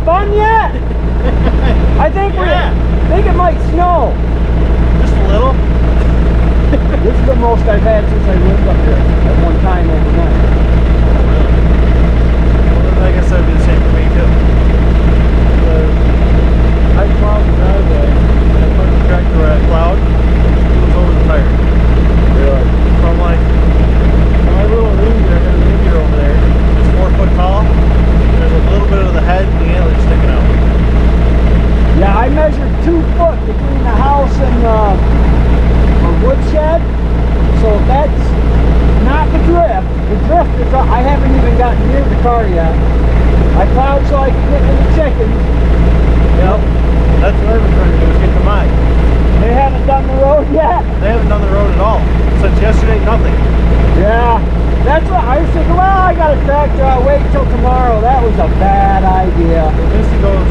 fun yet? I think think it might snow. Just a little. This is the most I've had since I lived up here at one time overnight. Well, I guess that'd be the same for me too. I plowed the driveway and I put the tractor at plowed. It was over the tire. Really? So I'm like, my little reindeer, I got a reindeer over there. It's 4 foot tall. There's a little bit of the head and the antlers sticking out. Yeah, I measured 2 foot between the house and a woodshed. So that's not the drift. The drift is, I haven't even gotten near the car yet. I plowed so I could get to the chickens. Yep. That's what I've been trying to do, is get to mine. They haven't done the road yet. They haven't done the road at all. Since yesterday, nothing. Yeah. That's what I was thinking. Well, I got a tractor. I'll wait till tomorrow. That was a bad idea. Missy goes,